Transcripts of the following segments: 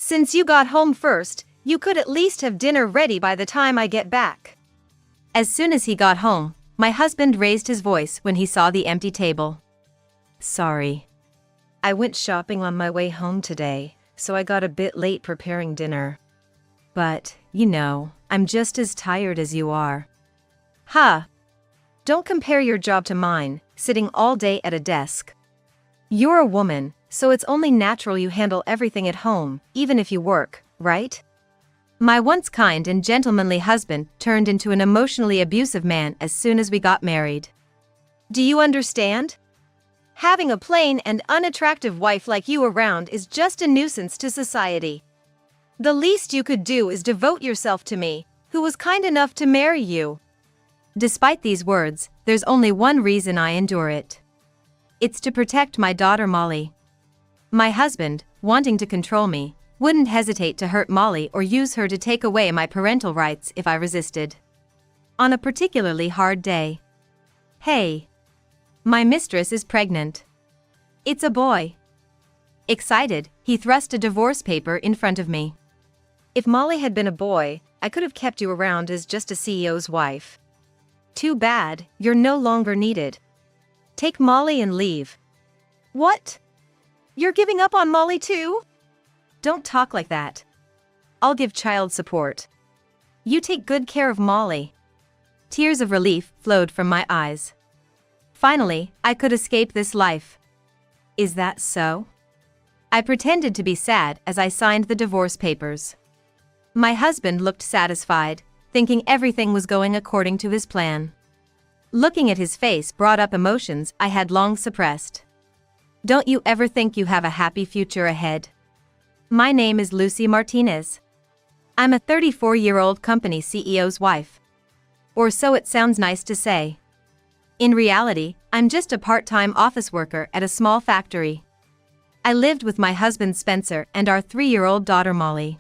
Since you got home first, you could at least have dinner ready by the time I get back." As soon as he got home, my husband raised his voice when he saw the empty table. "Sorry. I went shopping on my way home today, so I got a bit late preparing dinner. But, I'm just as tired as you are." "Ha! Don't compare your job to mine, sitting all day at a desk. You're a woman, so it's only natural you handle everything at home, even if you work, right?" My once kind and gentlemanly husband turned into an emotionally abusive man as soon as we got married. "Do you understand? Having a plain and unattractive wife like you around is just a nuisance to society. The least you could do is devote yourself to me, who was kind enough to marry you." Despite these words, there's only one reason I endure it. It's to protect my daughter Molly. My husband, wanting to control me, wouldn't hesitate to hurt Molly or use her to take away my parental rights if I resisted. On a particularly hard day. "Hey. My mistress is pregnant. It's a boy." Excited, he thrust a divorce paper in front of me. "If Molly had been a boy, I could have kept you around as just a CEO's wife. Too bad, you're no longer needed. Take Molly and leave." "What? You're giving up on Molly too?" "Don't talk like that. I'll give child support. You take good care of Molly." Tears of relief flowed from my eyes. Finally, I could escape this life. "Is that so?" I pretended to be sad as I signed the divorce papers. My husband looked satisfied, thinking everything was going according to his plan. Looking at his face brought up emotions I had long suppressed. "Don't you ever think you have a happy future ahead?" "My name is Lucy Martinez. I'm a 34-year-old company CEO's wife. Or so it sounds nice to say. In reality, I'm just a part-time office worker at a small factory. I lived with my husband Spencer and our 3-year-old daughter Molly.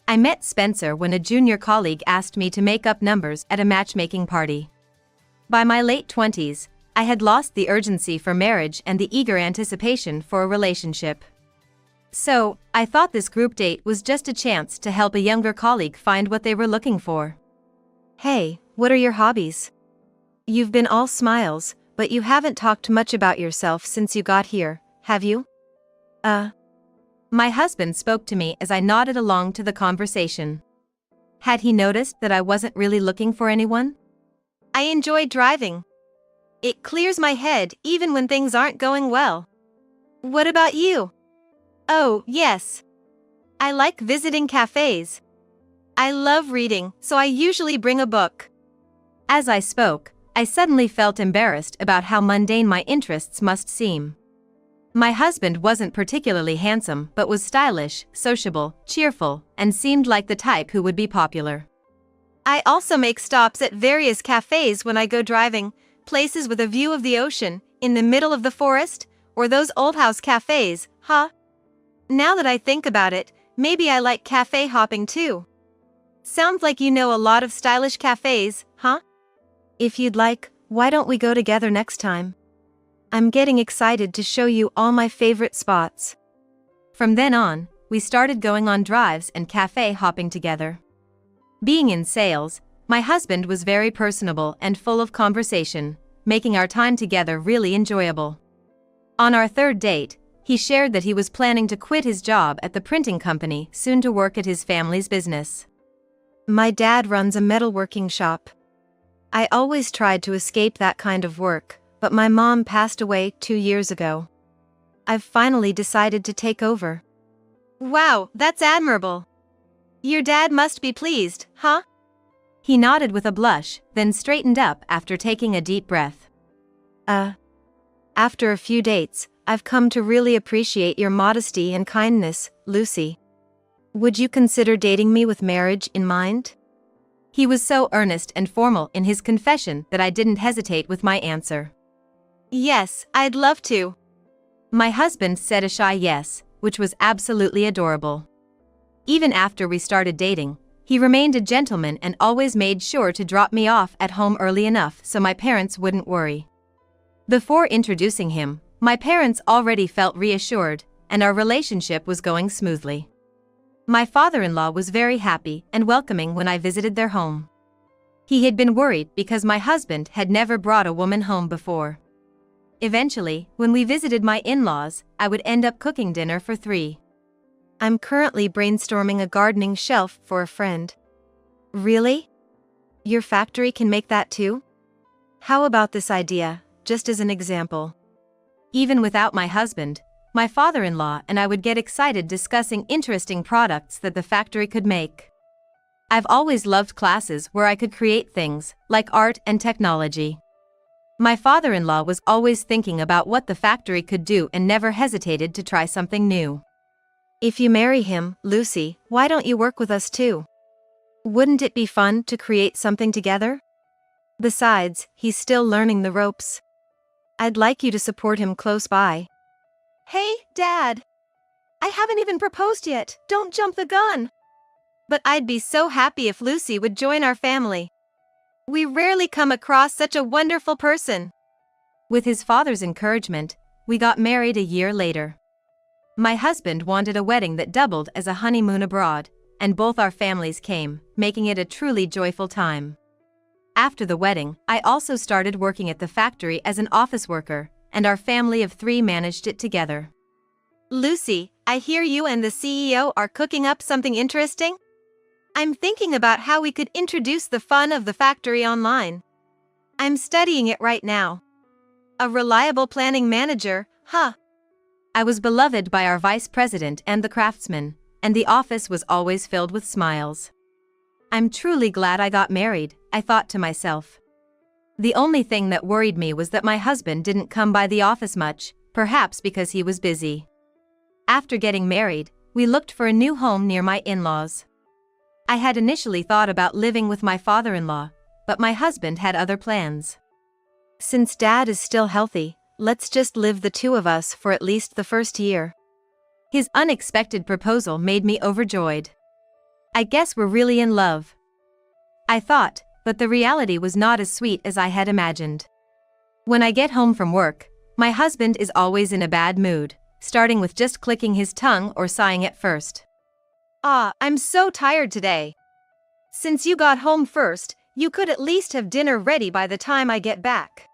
I met Spencer when a junior colleague asked me to make up numbers at a matchmaking party. By my late 20s, I had lost the urgency for marriage and the eager anticipation for a relationship. So, I thought this group date was just a chance to help a younger colleague find what they were looking for. "Hey, what are your hobbies? You've been all smiles, but you haven't talked much about yourself since you got here, have you?" My husband spoke to me as I nodded along to the conversation. Had he noticed that I wasn't really looking for anyone? "I enjoy driving. It clears my head even when things aren't going well." "What about you?" "Oh, yes. I like visiting cafes. I love reading, so I usually bring a book." As I spoke, I suddenly felt embarrassed about how mundane my interests must seem. My husband wasn't particularly handsome but was stylish, sociable, cheerful, and seemed like the type who would be popular. "I also make stops at various cafes when I go driving, places with a view of the ocean, in the middle of the forest, or those old house cafes, huh? Now that I think about it, maybe I like cafe hopping too. Sounds like you know a lot of stylish cafes, huh? If you'd like, why don't we go together next time? I'm getting excited to show you all my favorite spots." From then on, we started going on drives and cafe hopping together. Being in sales, my husband was very personable and full of conversation, making our time together really enjoyable. On our third date, he shared that he was planning to quit his job at the printing company soon to work at his family's business. "My dad runs a metalworking shop. I always tried to escape that kind of work, but my mom passed away 2 years ago. I've finally decided to take over." "Wow, that's admirable. Your dad must be pleased, huh?" He nodded with a blush, then straightened up after taking a deep breath. After a few dates, I've come to really appreciate your modesty and kindness, Lucy. Would you consider dating me with marriage in mind?" He was so earnest and formal in his confession that I didn't hesitate with my answer. "Yes, I'd love to." My husband said a shy yes, which was absolutely adorable. Even after we started dating, he remained a gentleman and always made sure to drop me off at home early enough so my parents wouldn't worry. Before introducing him, my parents already felt reassured, and our relationship was going smoothly. My father-in-law was very happy and welcoming when I visited their home. He had been worried because my husband had never brought a woman home before. Eventually, when we visited my in-laws, I would end up cooking dinner for 3. I'm currently brainstorming a gardening shelf for a friend. Really? Your factory can make that too? How about this idea, just as an example? Even without my husband, my father-in-law and I would get excited discussing interesting products that the factory could make. I've always loved classes where I could create things, like art and technology. My father-in-law was always thinking about what the factory could do and never hesitated to try something new. If you marry him, Lucy, why don't you work with us too? Wouldn't it be fun to create something together? Besides, he's still learning the ropes. I'd like you to support him close by. Hey, Dad! I haven't even proposed yet, don't jump the gun! But I'd be so happy if Lucy would join our family. We rarely come across such a wonderful person. With his father's encouragement, we got married a year later. My husband wanted a wedding that doubled as a honeymoon abroad, and both our families came, making it a truly joyful time. After the wedding, I also started working at the factory as an office worker, and our family of 3 managed it together. Lucy, I hear you and the CEO are cooking up something interesting? I'm thinking about how we could introduce the fun of the factory online. I'm studying it right now. A reliable planning manager, huh? I was beloved by our vice president and the craftsmen, and the office was always filled with smiles. I'm truly glad I got married, I thought to myself. The only thing that worried me was that my husband didn't come by the office much, perhaps because he was busy. After getting married, we looked for a new home near my in-laws. I had initially thought about living with my father-in-law, but my husband had other plans. Since Dad is still healthy, let's just live the 2 of us for at least the first year. His unexpected proposal made me overjoyed. I guess we're really in love, I thought, but the reality was not as sweet as I had imagined. When I get home from work, my husband is always in a bad mood, starting with just clicking his tongue or sighing at first. I'm so tired today. Since you got home first, you could at least have dinner ready by the time I get back.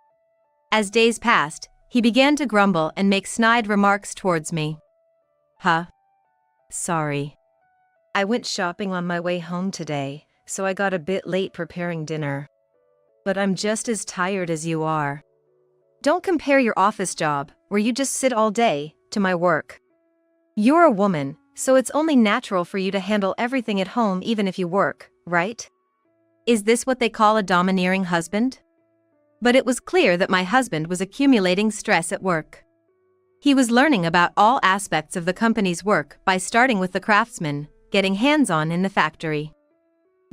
As days passed, he began to grumble and make snide remarks towards me. Sorry. I went shopping on my way home today, so I got a bit late preparing dinner. But I'm just as tired as you are. Don't compare your office job, where you just sit all day, to my work. You're a woman, so it's only natural for you to handle everything at home even if you work, right? Is this what they call a domineering husband? But it was clear that my husband was accumulating stress at work. He was learning about all aspects of the company's work by starting with the craftsmen, getting hands-on in the factory.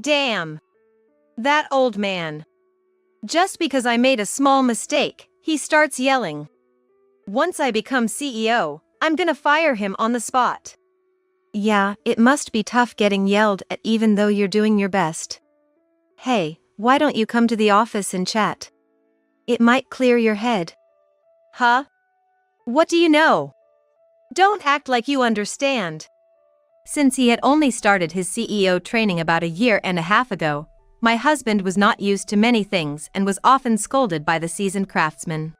Damn! That old man. Just because I made a small mistake, he starts yelling. Once I become CEO, I'm gonna fire him on the spot. Yeah, it must be tough getting yelled at even though you're doing your best. Hey, why don't you come to the office and chat? It might clear your head. What do you know? Don't act like you understand. Since he had only started his CEO training about a year and a half ago, my husband was not used to many things and was often scolded by the seasoned craftsmen.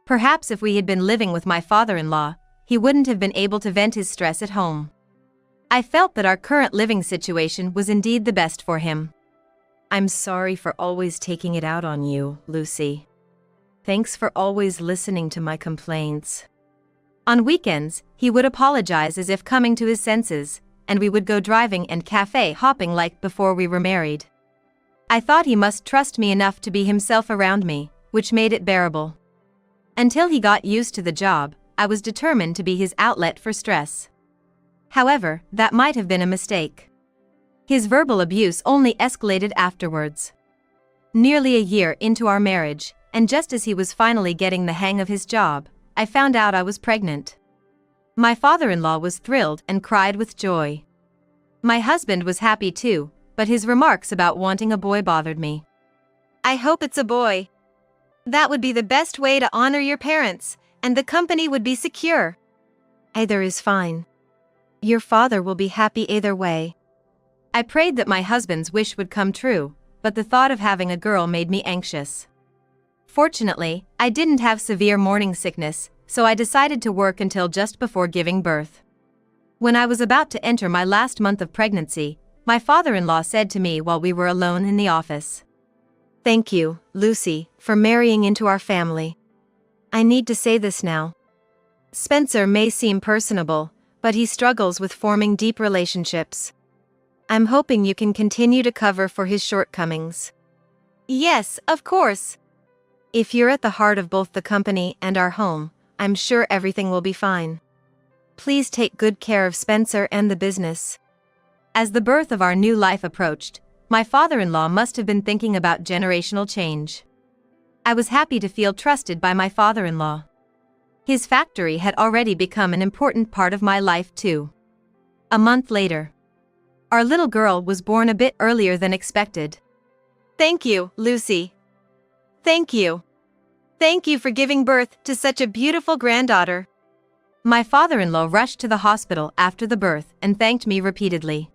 Perhaps if we had been living with my father-in-law, he wouldn't have been able to vent his stress at home. I felt that our current living situation was indeed the best for him. I'm sorry for always taking it out on you, Lucy. Thanks for always listening to my complaints. On weekends, he would apologize as if coming to his senses, and we would go driving and cafe hopping like before we were married. I thought he must trust me enough to be himself around me, which made it bearable. Until he got used to the job, I was determined to be his outlet for stress. However, that might have been a mistake. His verbal abuse only escalated afterwards. Nearly a year into our marriage, and just as he was finally getting the hang of his job, I found out I was pregnant. My father-in-law was thrilled and cried with joy. My husband was happy too, but his remarks about wanting a boy bothered me. I hope it's a boy. That would be the best way to honor your parents, and the company would be secure. Either is fine. Your father will be happy either way. I prayed that my husband's wish would come true, but the thought of having a girl made me anxious. Fortunately, I didn't have severe morning sickness, so I decided to work until just before giving birth. When I was about to enter my last month of pregnancy, my father-in-law said to me while we were alone in the office, "Thank you, Lucy, for marrying into our family. I need to say this now. Spencer may seem personable, but he struggles with forming deep relationships. I'm hoping you can continue to cover for his shortcomings." "Yes, of course. If you're at the heart of both the company and our home, I'm sure everything will be fine. Please take good care of Spencer and the business." As the birth of our new life approached, my father-in-law must have been thinking about generational change. I was happy to feel trusted by my father-in-law. His factory had already become an important part of my life too. A month later, our little girl was born a bit earlier than expected. "Thank you, Lucy. Thank you. Thank you for giving birth to such a beautiful granddaughter." My father-in-law rushed to the hospital after the birth and thanked me repeatedly.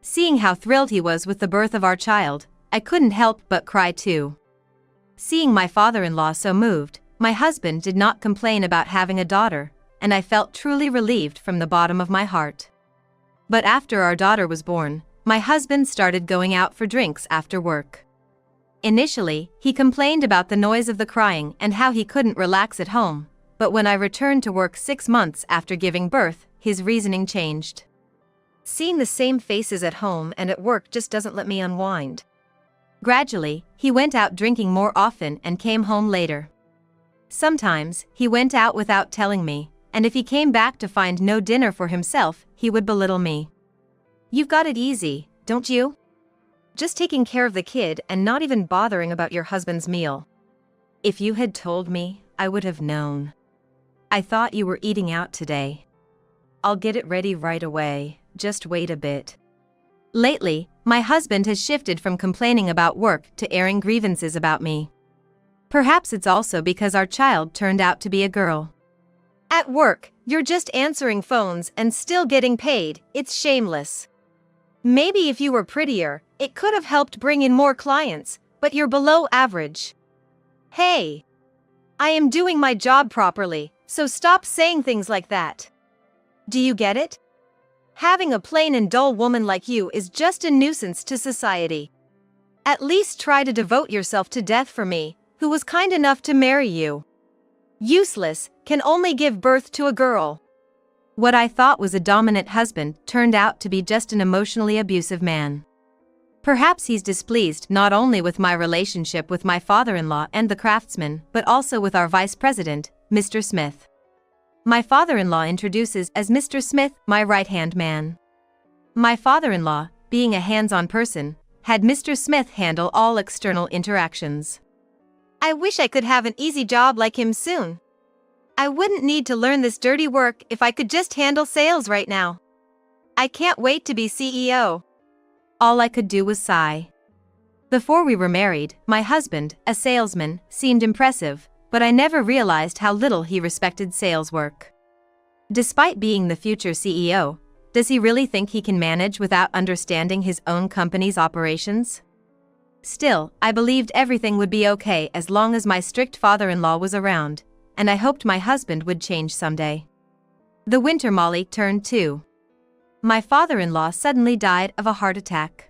Seeing how thrilled he was with the birth of our child, I couldn't help but cry too. Seeing my father-in-law so moved, my husband did not complain about having a daughter, and I felt truly relieved from the bottom of my heart. But after our daughter was born, my husband started going out for drinks after work. Initially, he complained about the noise of the crying and how he couldn't relax at home, but when I returned to work 6 months after giving birth, his reasoning changed. "Seeing the same faces at home and at work just doesn't let me unwind." Gradually, he went out drinking more often and came home later. Sometimes, he went out without telling me, and if he came back to find no dinner for himself, he would belittle me. "You've got it easy, don't you? Just taking care of the kid and not even bothering about your husband's meal. If you had told me, I would have known. I thought you were eating out today. I'll get it ready right away, just wait a bit." Lately, my husband has shifted from complaining about work to airing grievances about me. Perhaps it's also because our child turned out to be a girl. "At work, you're just answering phones and still getting paid, it's shameless. Maybe if you were prettier, it could have helped bring in more clients, but you're below average. Hey! I am doing my job properly, so stop saying things like that. Do you get it? Having a plain and dull woman like you is just a nuisance to society. At least try to devote yourself to death for me, who was kind enough to marry you. Useless, can only give birth to a girl." What I thought was a dominant husband turned out to be just an emotionally abusive man. Perhaps he's displeased not only with my relationship with my father-in-law and the craftsman, but also with our vice president, Mr. Smith. My father-in-law introduces as Mr. Smith, my right-hand man. My father-in-law, being a hands-on person, had Mr. Smith handle all external interactions. "I wish I could have an easy job like him soon. I wouldn't need to learn this dirty work if I could just handle sales right now. I can't wait to be CEO." All I could do was sigh. Before we were married, my husband, a salesman, seemed impressive, but I never realized how little he respected sales work. Despite being the future CEO, does he really think he can manage without understanding his own company's operations? Still, I believed everything would be okay as long as my strict father-in-law was around, and I hoped my husband would change someday. The winter Molly turned 2. My father-in-law suddenly died of a heart attack.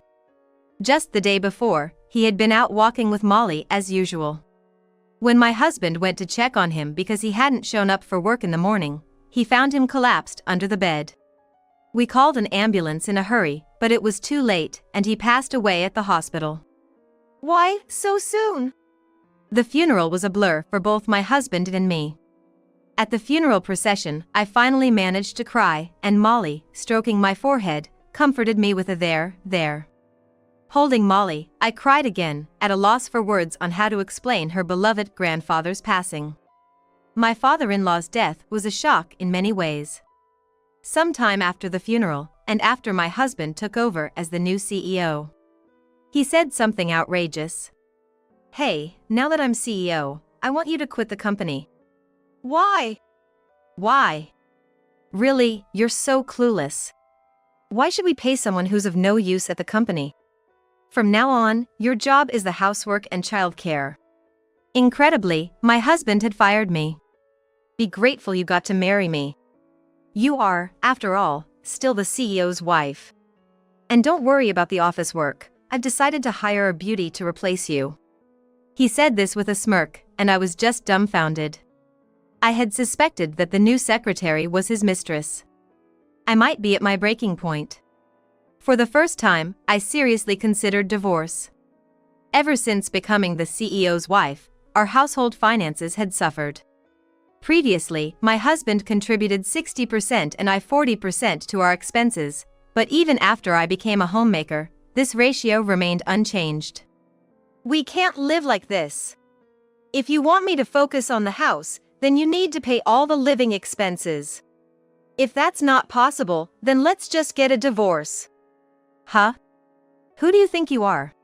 Just the day before, he had been out walking with Molly as usual. When my husband went to check on him because he hadn't shown up for work in the morning, he found him collapsed under the bed. We called an ambulance in a hurry, but it was too late, and he passed away at the hospital. "Why so soon?" The funeral was a blur for both my husband and me. At the funeral procession, I finally managed to cry, and Molly, stroking my forehead, comforted me with a there. Holding Molly, I cried again, at a loss for words on how to explain her beloved grandfather's passing. My father-in-law's death was a shock in many ways. Sometime after the funeral, and after my husband took over as the new CEO, he said something outrageous. "Hey, now that I'm CEO, I want you to quit the company." "Why?" "Why? Really, you're so clueless. Why should we pay someone who's of no use at the company? From now on, your job is the housework and childcare. Incredibly, my husband had fired me. Be grateful you got to marry me. You are, after all, still the CEO's wife. And don't worry about the office work, I've decided to hire a beauty to replace you. He said this with a smirk, and I was just dumbfounded. I had suspected that the new secretary was his mistress. I might be at my breaking point. For the first time, I seriously considered divorce. Ever since becoming the CEO's wife, our household finances had suffered. Previously, my husband contributed 60% and I 40% to our expenses, but even after I became a homemaker, this ratio remained unchanged. We can't live like this. If you want me to focus on the house, then you need to pay all the living expenses. If that's not possible, then let's just get a divorce. Huh? Who do you think you are?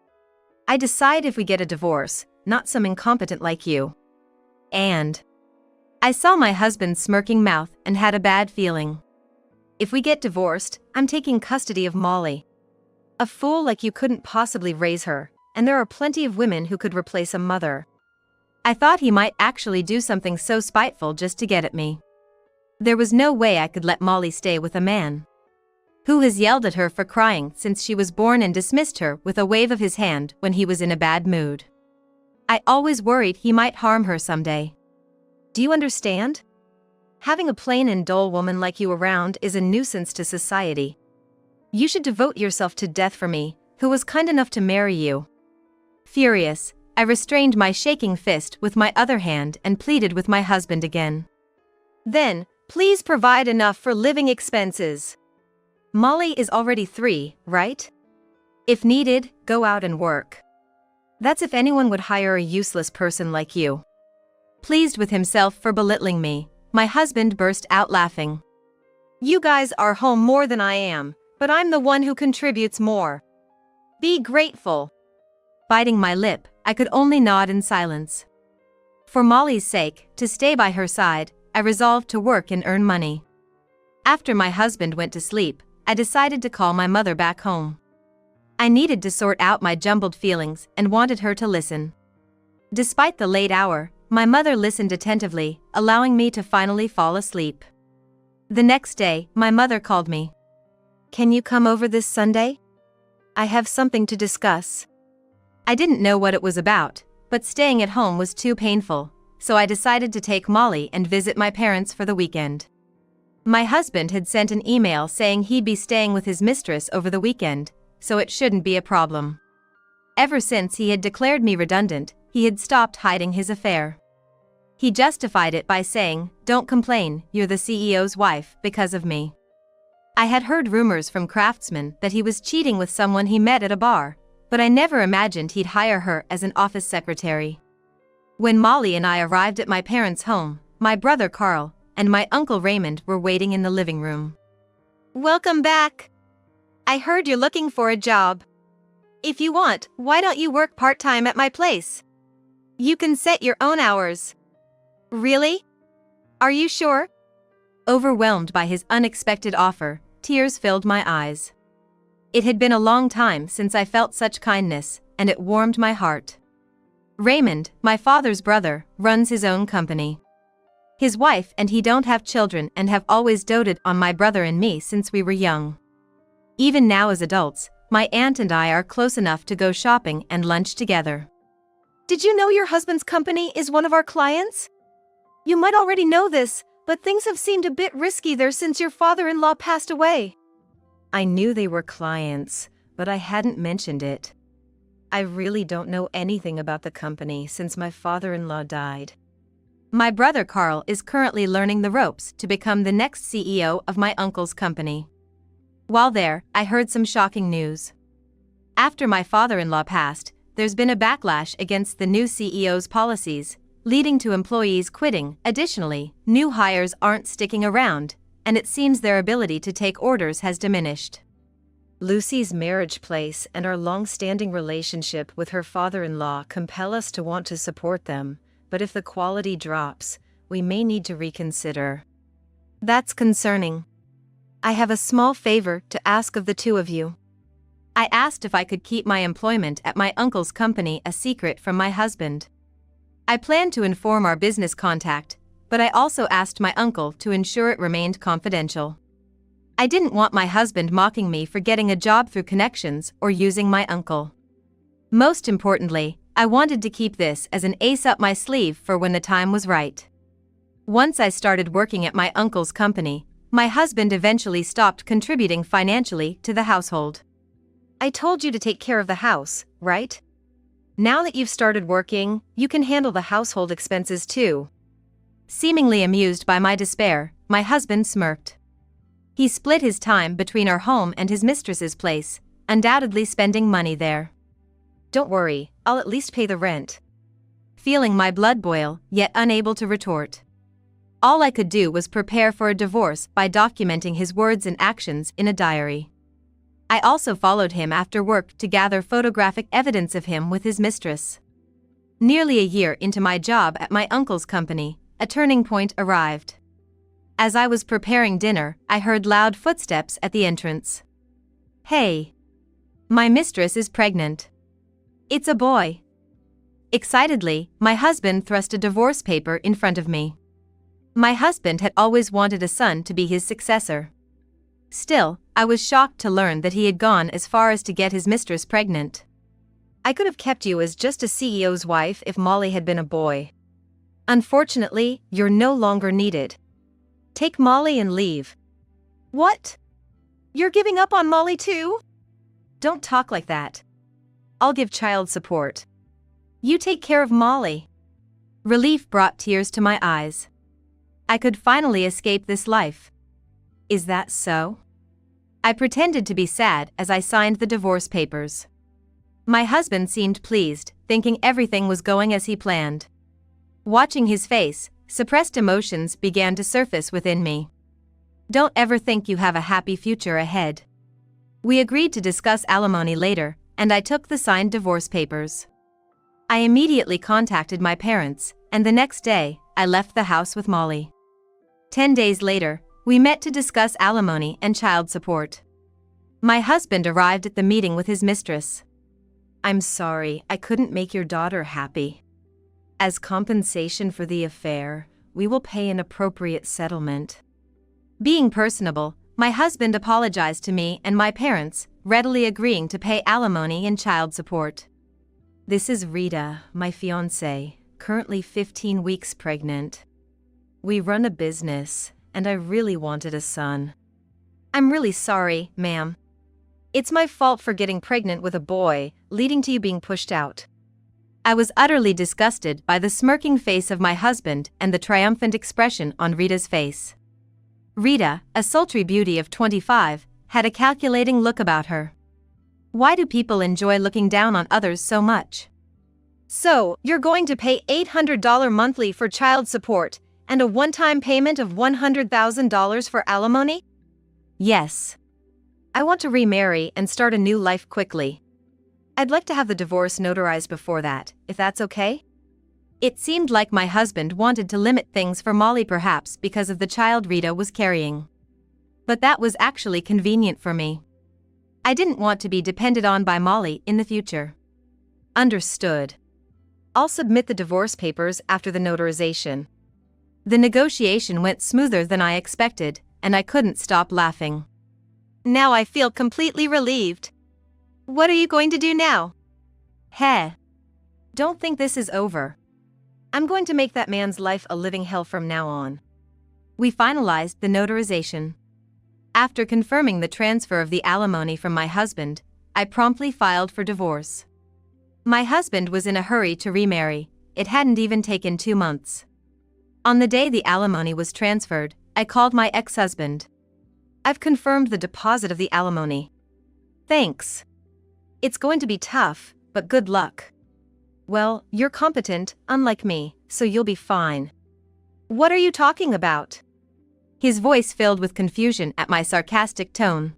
I decide if we get a divorce, not some incompetent like you. And I saw my husband's smirking mouth and had a bad feeling. If we get divorced, I'm taking custody of Molly. A fool like you couldn't possibly raise her, and there are plenty of women who could replace a mother. I thought he might actually do something so spiteful just to get at me. There was no way I could let Molly stay with a man who has yelled at her for crying since she was born and dismissed her with a wave of his hand when he was in a bad mood. I always worried he might harm her someday. Do you understand? Having a plain and dull woman like you around is a nuisance to society. You should devote yourself to death for me, who was kind enough to marry you. Furious, I restrained my shaking fist with my other hand and pleaded with my husband again. Then, please provide enough for living expenses. Molly is already 3, right? If needed, go out and work. That's if anyone would hire a useless person like you. Pleased with himself for belittling me, my husband burst out laughing. You guys are home more than I am, but I'm the one who contributes more. Be grateful. Biting my lip, I could only nod in silence. For Molly's sake, to stay by her side, I resolved to work and earn money. After my husband went to sleep, I decided to call my mother back home. I needed to sort out my jumbled feelings and wanted her to listen. Despite the late hour, my mother listened attentively, allowing me to finally fall asleep. The next day, my mother called me. Can you come over this Sunday? I have something to discuss. I didn't know what it was about, but staying at home was too painful, so I decided to take Molly and visit my parents for the weekend. My husband had sent an email saying he'd be staying with his mistress over the weekend, so it shouldn't be a problem. Ever since he had declared me redundant, he had stopped hiding his affair. He justified it by saying, "Don't complain, you're the CEO's wife, because of me." I had heard rumors from craftsmen that he was cheating with someone he met at a bar, but I never imagined he'd hire her as an office secretary. When Molly and I arrived at my parents' home, my brother Carl and my uncle Raymond were waiting in the living room. Welcome back. I heard you're looking for a job. If you want, why don't you work part-time at my place? You can set your own hours. Really? Are you sure? Overwhelmed by his unexpected offer, tears filled my eyes. It had been a long time since I felt such kindness, and it warmed my heart. Raymond, my father's brother, runs his own company. His wife and he don't have children and have always doted on my brother and me since we were young. Even now as adults, my aunt and I are close enough to go shopping and lunch together. Did you know your husband's company is one of our clients? You might already know this, but things have seemed a bit risky there since your father-in-law passed away. I knew they were clients, but I hadn't mentioned it. I really don't know anything about the company since my father-in-law died. My brother Carl is currently learning the ropes to become the next CEO of my uncle's company. While there, I heard some shocking news. After my father-in-law passed, there's been a backlash against the new CEO's policies, leading to employees quitting. Additionally, new hires aren't sticking around, and it seems their ability to take orders has diminished. Lucy's marriage place and our long-standing relationship with her father-in-law compel us to want to support them, but if the quality drops, we may need to reconsider. That's concerning. I have a small favor to ask of the two of you. I asked if I could keep my employment at my uncle's company a secret from my husband. I planned to inform our business contact, but I also asked my uncle to ensure it remained confidential. I didn't want my husband mocking me for getting a job through connections or using my uncle. Most importantly, I wanted to keep this as an ace up my sleeve for when the time was right. Once I started working at my uncle's company, my husband eventually stopped contributing financially to the household. I told you to take care of the house, right? Now that you've started working, you can handle the household expenses too. Seemingly amused by my despair, my husband smirked. He split his time between our home and his mistress's place, undoubtedly spending money there. Don't worry, I'll at least pay the rent. Feeling my blood boil, yet unable to retort. All I could do was prepare for a divorce by documenting his words and actions in a diary. I also followed him after work to gather photographic evidence of him with his mistress. Nearly a year into my job at my uncle's company, a turning point arrived. As I was preparing dinner, I heard loud footsteps at the entrance. Hey! My mistress is pregnant. It's a boy. Excitedly, my husband thrust a divorce paper in front of me. My husband had always wanted a son to be his successor. Still, I was shocked to learn that he had gone as far as to get his mistress pregnant. I could have kept you as just a CEO's wife if Molly had been a boy. Unfortunately, you're no longer needed. Take Molly and leave. What? You're giving up on Molly too? Don't talk like that. I'll give child support. You take care of Molly. Relief brought tears to my eyes. I could finally escape this life. Is that so? I pretended to be sad as I signed the divorce papers. My husband seemed pleased, thinking everything was going as he planned. Watching his face, suppressed emotions began to surface within me. Don't ever think you have a happy future ahead. We agreed to discuss alimony later, and I took the signed divorce papers. I immediately contacted my parents, and the next day, I left the house with Molly. 10 days later, we met to discuss alimony and child support. My husband arrived at the meeting with his mistress. I'm sorry, I couldn't make your daughter happy. As compensation for the affair, we will pay an appropriate settlement. Being personable, my husband apologized to me and my parents, readily agreeing to pay alimony and child support. This is Rita, my fiancée, currently 15 weeks pregnant. We run a business, and I really wanted a son. I'm really sorry, ma'am. It's my fault for getting pregnant with a boy, leading to you being pushed out. I was utterly disgusted by the smirking face of my husband and the triumphant expression on Rita's face. Rita, a sultry beauty of 25, had a calculating look about her. Why do people enjoy looking down on others so much? So, you're going to pay $800 monthly for child support, and a one-time payment of $100,000 for alimony? Yes. I want to remarry and start a new life quickly. I'd like to have the divorce notarized before that, if that's okay? It seemed like my husband wanted to limit things for Molly, perhaps because of the child Rita was carrying. But that was actually convenient for me. I didn't want to be depended on by Molly in the future. Understood. I'll submit the divorce papers after the notarization. The negotiation went smoother than I expected, and I couldn't stop laughing. Now I feel completely relieved. What are you going to do now? Heh. Don't think this is over. I'm going to make that man's life a living hell from now on. We finalized the notarization. After confirming the transfer of the alimony from my husband, I promptly filed for divorce. My husband was in a hurry to remarry. It hadn't even taken 2 months. On the day the alimony was transferred, I called my ex-husband. I've confirmed the deposit of the alimony. Thanks. It's going to be tough, but good luck. Well, you're competent, unlike me, so you'll be fine. What are you talking about? His voice filled with confusion at my sarcastic tone.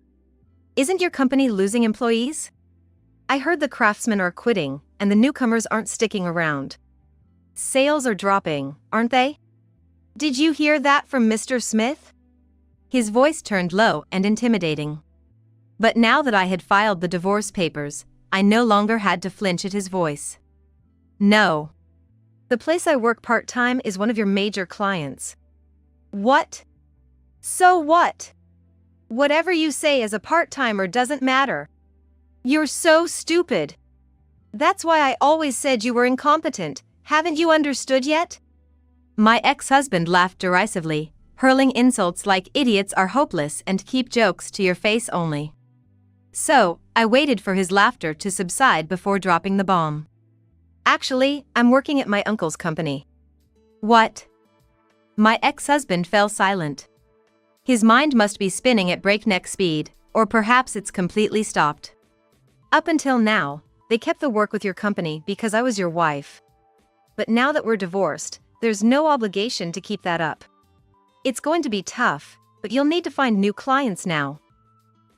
Isn't your company losing employees? I heard the craftsmen are quitting, and the newcomers aren't sticking around. Sales are dropping, aren't they? Did you hear that from Mr. Smith? His voice turned low and intimidating. But now that I had filed the divorce papers, I no longer had to flinch at his voice. No. The place I work part-time is one of your major clients. What? So what? Whatever you say as a part-timer doesn't matter. You're so stupid. That's why I always said you were incompetent. Haven't you understood yet? My ex-husband laughed derisively, hurling insults like idiots are hopeless and keep jokes to your face only. So, I waited for his laughter to subside before dropping the bomb. Actually, I'm working at my uncle's company. What? My ex-husband fell silent. His mind must be spinning at breakneck speed, or perhaps it's completely stopped. Up until now, they kept the work with your company because I was your wife. But now that we're divorced, there's no obligation to keep that up. It's going to be tough, but you'll need to find new clients now.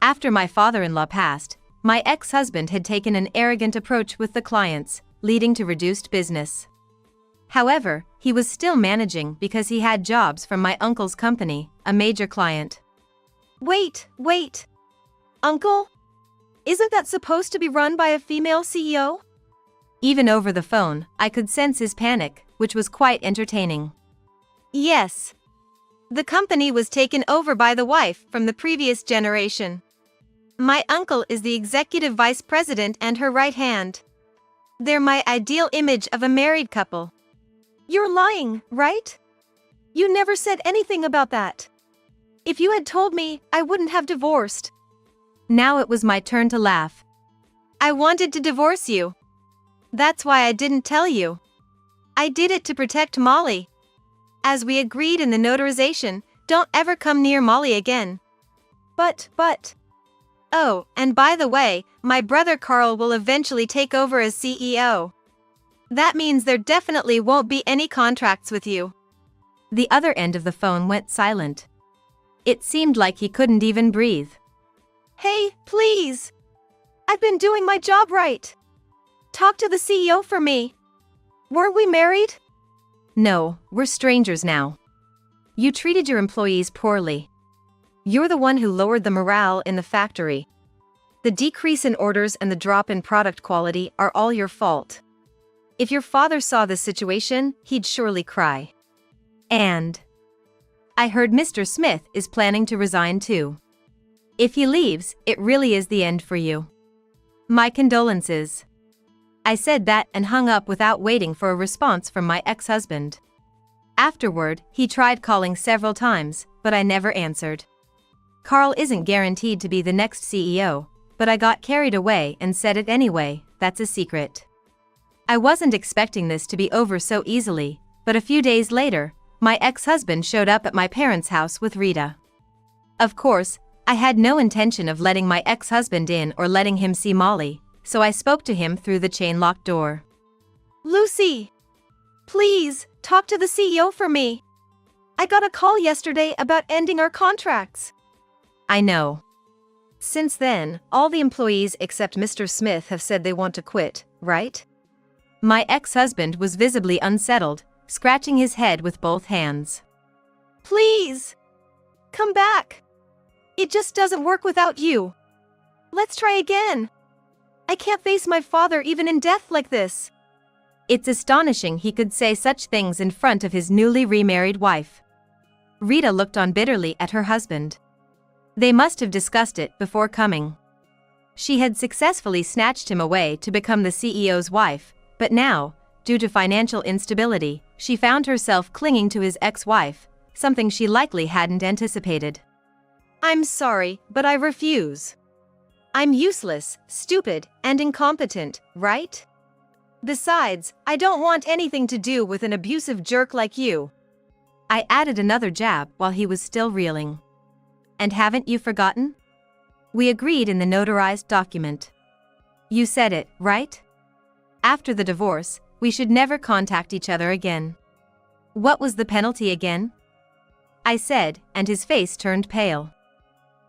After my father-in-law passed, my ex-husband had taken an arrogant approach with the clients, leading to reduced business. However, he was still managing because he had jobs from my uncle's company, a major client. Wait. Uncle? Isn't that supposed to be run by a female CEO? Even over the phone, I could sense his panic, which was quite entertaining. Yes. The company was taken over by the wife from the previous generation. My uncle is the executive vice president and her right hand. They're my ideal image of a married couple. You're lying, right? You never said anything about that. If you had told me, I wouldn't have divorced. Now it was my turn to laugh. I wanted to divorce you. That's why I didn't tell you. I did it to protect Molly. As we agreed in the notarization, don't ever come near Molly again. But. Oh, and by the way, my brother Carl will eventually take over as CEO. That means there definitely won't be any contracts with you. The other end of the phone went silent. It seemed like he couldn't even breathe. Hey, please. I've been doing my job right. Talk to the CEO for me. Weren't we married? No, we're strangers now. You treated your employees poorly. You're the one who lowered the morale in the factory. The decrease in orders and the drop in product quality are all your fault. If your father saw this situation, he'd surely cry. And I heard Mr. Smith is planning to resign too. If he leaves, it really is the end for you. My condolences. I said that and hung up without waiting for a response from my ex-husband. Afterward, he tried calling several times, but I never answered. Carl isn't guaranteed to be the next CEO, but I got carried away and said it anyway. That's a secret. I wasn't expecting this to be over so easily, but a few days later, my ex-husband showed up at my parents' house with Rita. Of course, I had no intention of letting my ex-husband in or letting him see Molly, so I spoke to him through the chain-locked door. Lucy! Please, talk to the CEO for me. I got a call yesterday about ending our contracts. I know. Since then, all the employees except Mr. Smith have said they want to quit, right? My ex-husband was visibly unsettled, scratching his head with both hands. Please! Come back! It just doesn't work without you. Let's try again. I can't face my father even in death like this. It's astonishing he could say such things in front of his newly remarried wife. Rita looked on bitterly at her husband. They must have discussed it before coming. She had successfully snatched him away to become the CEO's wife, but now, due to financial instability, she found herself clinging to his ex-wife, something she likely hadn't anticipated. I'm sorry, but I refuse. I'm useless, stupid, and incompetent, right? Besides, I don't want anything to do with an abusive jerk like you. I added another jab while he was still reeling. And haven't you forgotten? We agreed in the notarized document. You said it, right? After the divorce, we should never contact each other again. What was the penalty again? I said, and his face turned pale.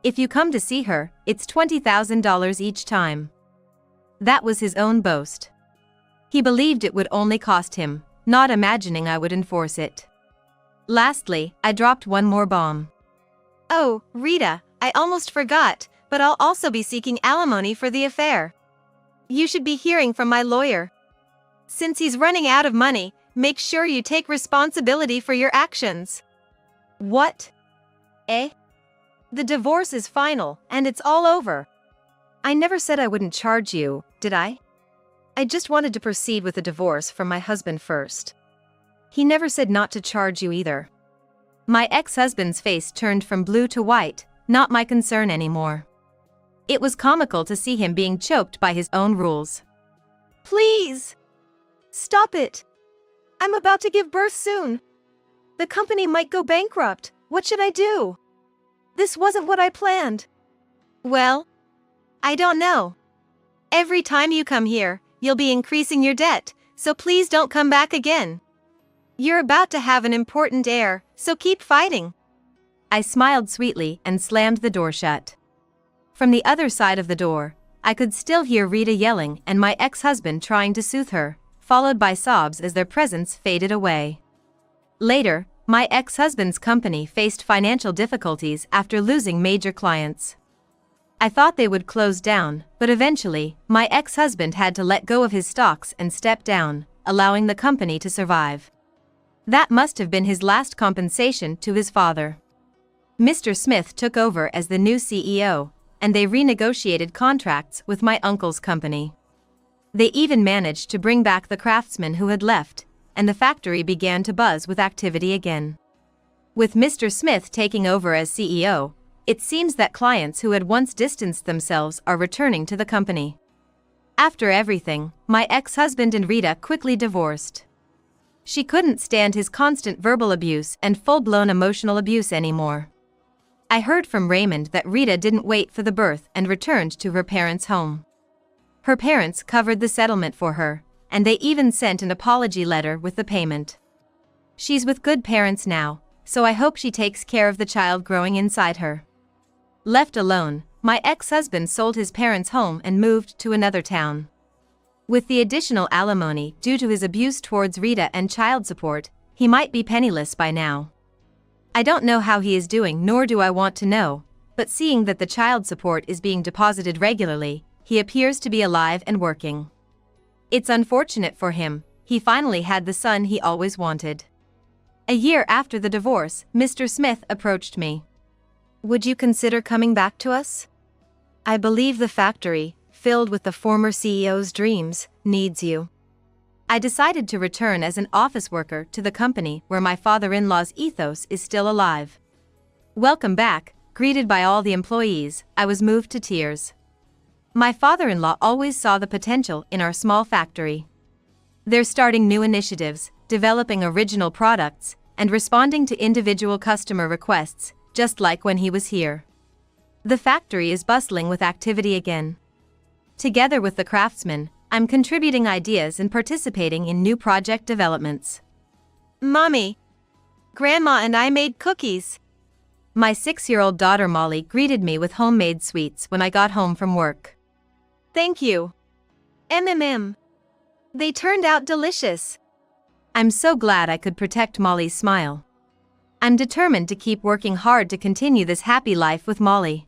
If you come to see her, it's $20,000 each time. That was his own boast. He believed it would only cost him, not imagining I would enforce it. Lastly, I dropped one more bomb. Oh, Rita, I almost forgot, but I'll also be seeking alimony for the affair. You should be hearing from my lawyer. Since he's running out of money, make sure you take responsibility for your actions. What? Eh? The divorce is final, and it's all over. I never said I wouldn't charge you, did I? I just wanted to proceed with the divorce from my husband first. He never said not to charge you either. My ex-husband's face turned from blue to white, not my concern anymore. It was comical to see him being choked by his own rules. Please! Stop it! I'm about to give birth soon. The company might go bankrupt. What should I do? This wasn't what I planned. Well, I don't know. Every time you come here, you'll be increasing your debt, so please don't come back again. You're about to have an important heir, so keep fighting. I smiled sweetly and slammed the door shut. From the other side of the door, I could still hear Rita yelling and my ex-husband trying to soothe her, followed by sobs as their presence faded away. Later, my ex-husband's company faced financial difficulties after losing major clients. I thought they would close down, but eventually, my ex-husband had to let go of his stocks and step down, allowing the company to survive. That must have been his last compensation to his father. Mr. Smith took over as the new CEO, and they renegotiated contracts with my uncle's company. They even managed to bring back the craftsmen who had left, and the factory began to buzz with activity again. With Mr. Smith taking over as CEO, it seems that clients who had once distanced themselves are returning to the company. After everything, my ex-husband and Rita quickly divorced. She couldn't stand his constant verbal abuse and full-blown emotional abuse anymore. I heard from Raymond that Rita didn't wait for the birth and returned to her parents' home. Her parents covered the settlement for her, and they even sent an apology letter with the payment. She's with good parents now, so I hope she takes care of the child growing inside her. Left alone, my ex-husband sold his parents' home and moved to another town. With the additional alimony due to his abuse towards Rita and child support, he might be penniless by now. I don't know how he is doing, nor do I want to know, but seeing that the child support is being deposited regularly, he appears to be alive and working. It's unfortunate for him, he finally had the son he always wanted. A year after the divorce, Mr. Smith approached me. Would you consider coming back to us? I believe the factory, filled with the former CEO's dreams, needs you. I decided to return as an office worker to the company where my father-in-law's ethos is still alive. Welcome back, greeted by all the employees, I was moved to tears. My father-in-law always saw the potential in our small factory. They're starting new initiatives, developing original products, and responding to individual customer requests, just like when he was here. The factory is bustling with activity again. Together with the craftsmen, I'm contributing ideas and participating in new project developments. Mommy! Grandma and I made cookies. My 6-year-old daughter Molly greeted me with homemade sweets when I got home from work. Thank you. They turned out delicious. I'm so glad I could protect Molly's smile. I'm determined to keep working hard to continue this happy life with Molly.